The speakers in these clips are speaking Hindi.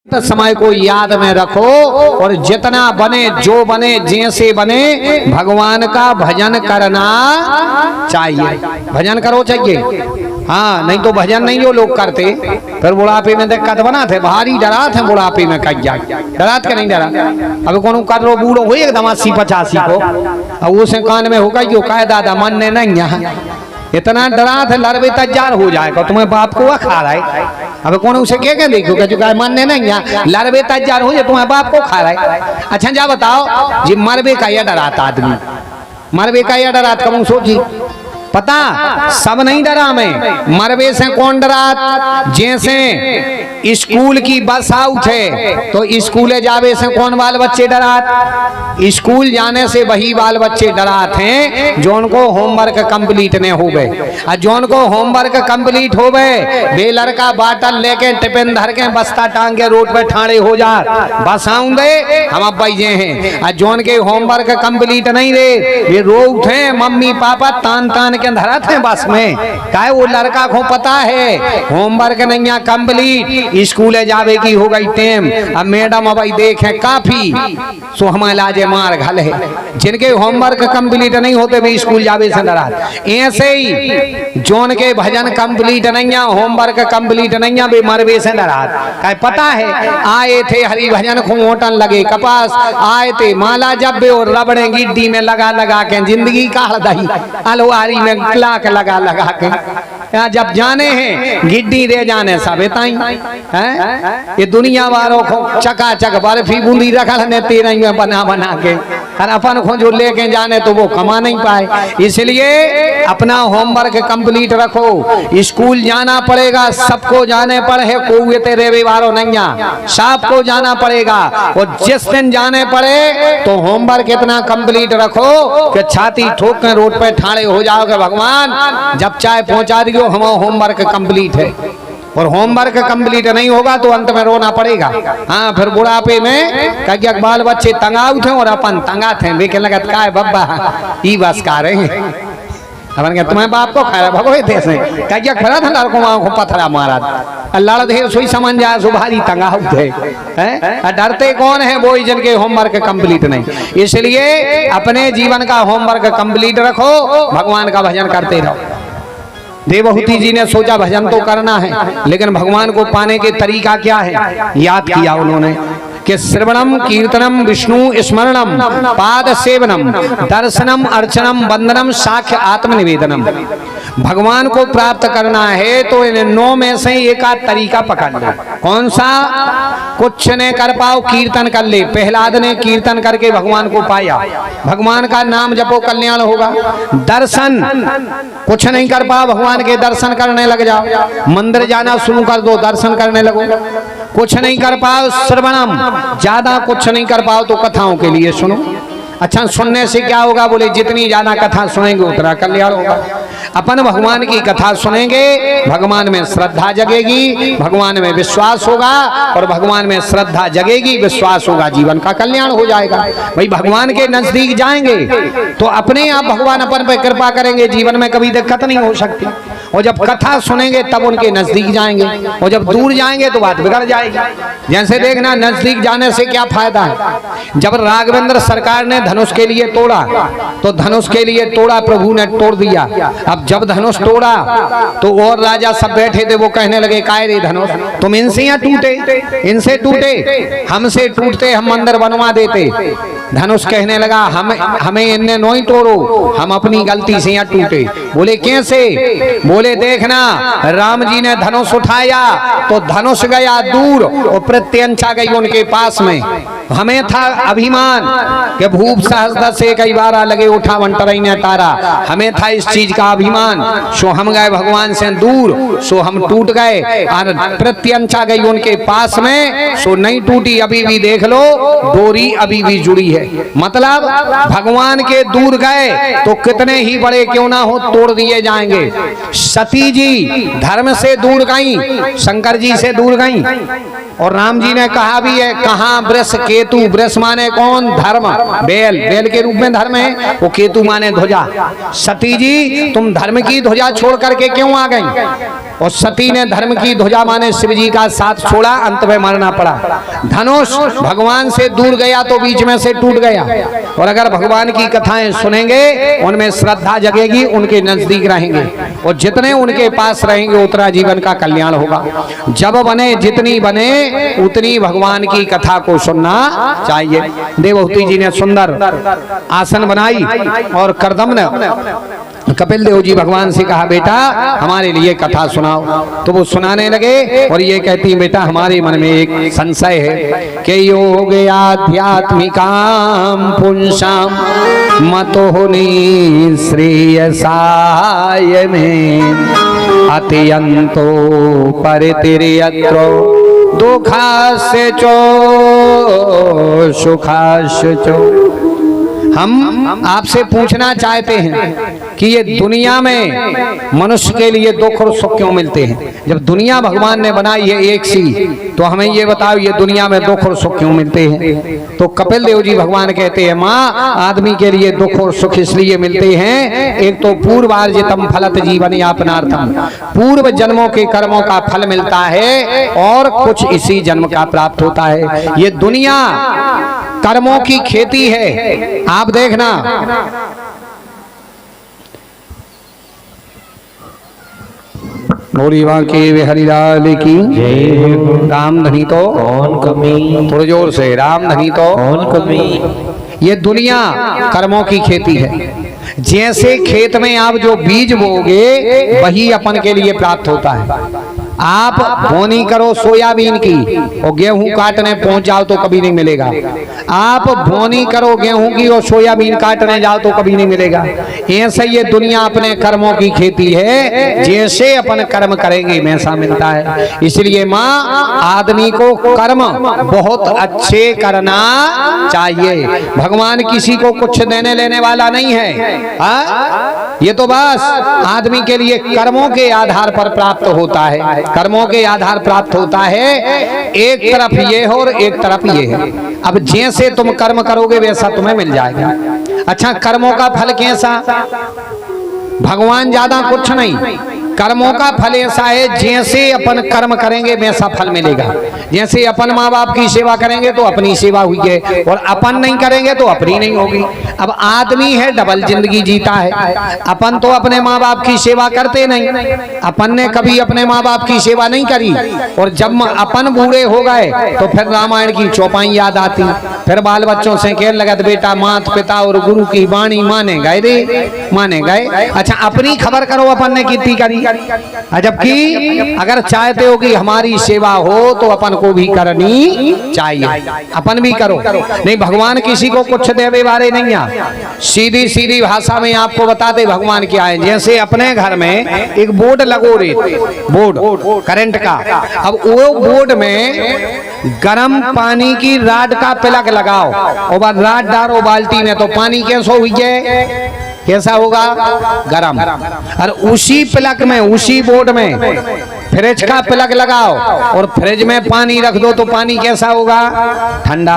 समय को याद में रखो और जितना बने जो बने जैसे बने भगवान का भजन करना चाहिए। भजन करो चाहिए, हाँ, नहीं तो भजन नहीं जो लोग करते फिर बुढ़ापे में दिक्कत बना थे, भारी डरात है बुढ़ापे में कह जाए, डरात के नहीं डरा। अब कौन कर लो बूढ़ो हो एकदम 80-85 को, अब उसे कान में होगा जो कह दादा मन ने नहीं यहाँ इतना डरा थे लड़बे तैयार हो जाएगा, तुम्हें बाप को खा रहा है। अब कौन उसे क्या देखो जो कहे मानने नहीं यहाँ लड़बे तैयार हो जाए, तुम्हें बाप को खा रहा है। अच्छा जा बताओ जी, मरबे का यह डराता आदमी, मरबे का यह डरात कब सोची पता सब नहीं डरा में, मरबे से कौन डरात, जैसे स्कूल की बस आउट है तो स्कूले जावे से कौन बाल बच्चे डरात, स्कूल जाने से वही बाल बच्चे डरात हैं जो उनको होमवर्क कंप्लीट नहीं हो गए। और जो उनको होमवर्क कंप्लीट हो गए वे लड़का बाटल लेके टिफिन धर के बस्ता टांग के रोड पे ठाड़े हो जा, बस आऊंगे हम अब बैजे हैं। और जो उनके होमवर्क कंप्लीट नहीं रे वे रो उठे, मम्मी पापा तान तान के धरत है बस में, काहे वो लड़का को पता है होमवर्क नहीं है कंप्लीट, स्कूले जावे की हो गई टेम। अब मैडम अब देखे काफी सो हमारे लाजे मार घल है, जिनके होमवर्क कंप्लीट नहीं होते भी स्कूल जावे से डरा। ऐसे ही जोन के भजन कंप्लीट नहीं है, होमवर्क कंप्लीट नहीं है, वे मरबे से डरा। काहे पता है आए थे हरि भजन को होटन लगे कपास, आए थे माला जब और रबड़े गिड्डी में लगा लगा के जिंदगी काढ़ दही, अलवारी में लाख लगा लगा के जब जाने हैं गिड्डी दे जाने सब इताई हैं। ये दुनिया वालों को चकाचक बर्फी बूंदी रखल ने तेरही में बना बना के, और अपन को जो लेके जाने तो वो कमा नहीं पाए। इसलिए अपना होमवर्क कंप्लीट रखो, स्कूल जाना पड़ेगा, सबको जाने पड़े, कोई तेरे वालों नहीं है, सबको जाना पड़ेगा। और जिस दिन जाने पड़े तो होमवर्क इतना कंप्लीट रखो कि छाती ठोक के रोड पे ठाड़े हो जाओगे, भगवान जब चाय पहुंचा दियो हमारा होमवर्क कंप्लीट है। और होमवर्क कंप्लीट नहीं होगा तो अंत में रोना पड़ेगा। हाँ, फिर बुढ़ापे में कह बाल बच्चे तंगाऊ थे और अपन तंगा थे, देखे लगत का बब्बा ई बस का रहे अपन के तुम्हें बाप को खा भगवे थे से कह खड़ा था लड़कों को पथरा मारा लड़ दे सोई समझ जाए सुभारी तंगाऊ थे हैं। डरते कौन है वो जिनके होमवर्क कंप्लीट नहीं। इसलिए अपने जीवन का होमवर्क कंप्लीट रखो, भगवान का भजन करते रहो। देवहूति जी ने सोचा भजन तो करना है लेकिन भगवान को पाने के तरीका क्या है, याद किया उन्होंने कि श्रवणम कीर्तनम विष्णु स्मरणम पाद सेवनम दर्शनम अर्चनम वंदनम साक्ष्य आत्मनिवेदनम। भगवान को प्राप्त करना है तो इन 9 में से एक आध तरीका पकड़ लो। कौन सा? कुछ ने कर पाओ कीर्तन कर ले, प्रहलाद ने कीर्तन करके भगवान को पाया, भगवान का नाम जपो कल्याण होगा। दर्शन कुछ नहीं कर पाओ, भगवान के दर्शन करने लग जाओ, मंदिर जाना शुरू कर दो, दर्शन करने लगो। कुछ नहीं कर पाओ श्रवणम, ज्यादा कुछ नहीं कर पाओ तो कथाओं के लिए सुनो। अच्छा, सुनने से क्या होगा? बोले जितनी ज्यादा कथा सुनेंगे उतना कल्याण होगा। अपन भगवान की कथा सुनेंगे, भगवान में श्रद्धा जगेगी, भगवान में विश्वास होगा, और भगवान में श्रद्धा जगेगी विश्वास होगा, जीवन का कल्याण हो जाएगा। भाई भगवान के नजदीक जाएंगे तो अपने आप भगवान अपन पे कृपा करेंगे, जीवन में कभी दिक्कत नहीं हो सकती। और जब कथा सुनेंगे तब उनके नजदीक जाएंगे, और जब दूर जाएंगे तो बात बिगड़ जाएगी। जैसे देखना नजदीक जाने से क्या फायदा है। जब राघवेंद्र सरकार ने धनुष के लिए तोड़ा तो धनुष के लिए तोड़ा, प्रभु ने तोड़ दिया। अब जब धनुष तोड़ा तो और राजा सब बैठे थे, वो कहने लगे काय रे धनुष तुम इनसे या टूटे, इनसे टूटे, हमसे टूटते हम मंदिर बनवा देते। धनुष कहने लगा हमें इनने नहीं तोड़ो, हम अपनी गलती से यहाँ टूटे। बोले कैसे? बोले देखना राम जी ने धनुष उठाया तो धनुष गया दूर और प्रत्यंचा गई उनके पास में। हमें था अभिमान कि भूप सहस्र से कई बार लगे उठा वंटरई ने तारा, हमें था इस चीज का अभिमान, सो हम गए भगवान से दूर, सो हम टूट गए। और प्रत्यंचा गई उनके पास में, सो नहीं टूटी, अभी भी देख लो डोरी अभी भी जुड़ी है। मतलब भगवान के दूर गए तो कितने ही बड़े क्यों ना हो तोड़ दिए जाएंगे। सती जी धर्म से दूर गई, शंकर जी से दूर गई। और राम जी ने कहा भी है, कहाँ वृष केतु, वृष माने कौन, धर्म, बैल, बैल के रूप में धर्म है, वो केतु माने ध्वजा। सती जी तुम धर्म की ध्वजा छोड़ करके क्यों आ गई? और सती ने धर्म की ध्वजा माने शिव जी का साथ छोड़ा, अंत में मरना पड़ा। धनुष भगवान से दूर गया तो बीच में से टूट गया। और अगर भगवान की कथाएं सुनेंगे, उनमें श्रद्धा जगेगी, उनके नजदीक रहेंगे, और जितने उनके पास रहेंगे उतना जीवन का कल्याण होगा। जब बने जितनी बने उतनी भगवान की कथा को सुनना चाहिए। देवहूति जी ने सुंदर आसन बनाई और करदम्न कपिल देव जी भगवान से कहा, बेटा हमारे लिए कथा सुनाओ। तो वो सुनाने लगे और ये कहती, बेटा हमारे मन में एक संशय है कि योग आध्यात्मिकाम पुंसाम मतोनि श्रेयसाय में अत्यंतो परितिर्यत्रो दुखास्य चो सुखास्य चो। हम आपसे पूछना चाहते हैं कि ये दुनिया में मनुष्य के लिए दुख और सुख क्यों मिलते हैं? जब दुनिया भगवान ने बनाई है एक सी, तो हमें ये बताओ ये दुनिया में दुख और सुख क्यों मिलते हैं? तो कपिल देव जी भगवान कहते हैं, माँ आदमी के लिए दुख और सुख इसलिए मिलते हैं, एक तो पूर्वार्जितम फलत जीवन यापनार्थम, पूर्व जन्मों के कर्मों का फल मिलता है और कुछ इसी जन्म का प्राप्त होता है। ये दुनिया कर्मों की खेती है। आप देखना, बोली बांके बिहारी लाल की राम धनी तो कौन कमी, थोड़े जोर से, राम धनी तो कौन कमी। ये दुनिया कर्मों की खेती है। जैसे खेत में आप जो बीज बोगे वही अपन के लिए प्राप्त होता है। आप बोनी करो सोयाबीन की और गेहूं काटने पहुंच जाओ तो कभी नहीं मिलेगा। आप बोनी करो गेहूं की और सोयाबीन काटने जाओ तो कभी नहीं मिलेगा। ऐसे ये दुनिया अपने कर्मों की खेती है, जैसे अपन कर्म करेंगे वैसा मिलता है। इसलिए माँ आदमी को कर्म बहुत अच्छे करना चाहिए। भगवान किसी को कुछ देने लेने वाला नहीं है। ये तो बस आदमी के लिए कर्मों के आधार पर प्राप्त होता है, कर्मों के आधार प्राप्त होता है। एक तरफ ये हो और एक तरफ ये है। अब जैसे तुम कर्म करोगे वैसा तुम्हें मिल जाएगा। अच्छा, कर्मों का फल कैसा? भगवान ज्यादा कुछ नहीं, कर्मों का फल ऐसा है जैसे अपन कर्म करेंगे वैसा फल मिलेगा। जैसे अपन माँ बाप की सेवा करेंगे तो अपनी सेवा हुई है, और अपन नहीं करेंगे तो अपनी नहीं होगी। अब आदमी है डबल जिंदगी जीता है। अपन तो अपने माँ बाप की सेवा करते नहीं, अपन ने कभी अपने माँ बाप की सेवा नहीं करी, और जब अपन बूढ़े हो गए तो फिर रामायण की चौपाई याद आती। फिर बाल बच्चों से कह लगा, बेटा मात पिता और गुरु की वाणी माने गए रे, माने गए। अच्छा, अपनी खबर करो अपन ने कितनी करी। जबकि अगर चाहते हो कि हमारी सेवा हो तो अपन को भी करनी चाहिए, अपन भी करो। नहीं, भगवान किसी को कुछ देवे वाले नहीं है। सीधी सीधी भाषा में आपको बताते भगवान क्या है। जैसे अपने घर में एक बोर्ड लगो रे, बोर्ड करंट का। अब वो बोर्ड में गर्म पानी की राड का प्लग लगाओ और बाद राड डालो बाल्टी में, तो पानी कैसा हुई है? कैसा होगा? गरम। और उसी प्लग में, उसी बोर्ड में फ्रिज का प्लग लगाओ और फ्रिज में पानी रख दो तो पानी कैसा होगा? ठंडा।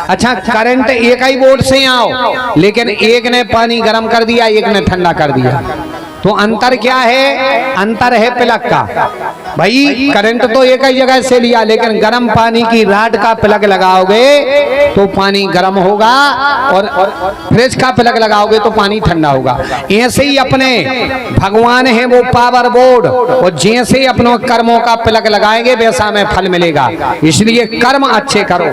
अच्छा, करंट एक ही बोर्ड से आओ, लेकिन एक ने पानी गर्म कर दिया, एक ने ठंडा कर दिया, तो अंतर क्या है? अंतर है प्लग का। भाई करंट तो एक ही जगह से लिया, लेकिन गर्म पानी की राड का प्लग लगाओगे तो पानी गर्म होगा, और फ्रिज का प्लग लगाओगे तो पानी ठंडा होगा। ऐसे ही अपने भगवान है वो पावर बोर्ड, और जैसे अपनों कर्मों का प्लग लगाएंगे वैसा हमें फल मिलेगा। इसलिए कर्म अच्छे करो।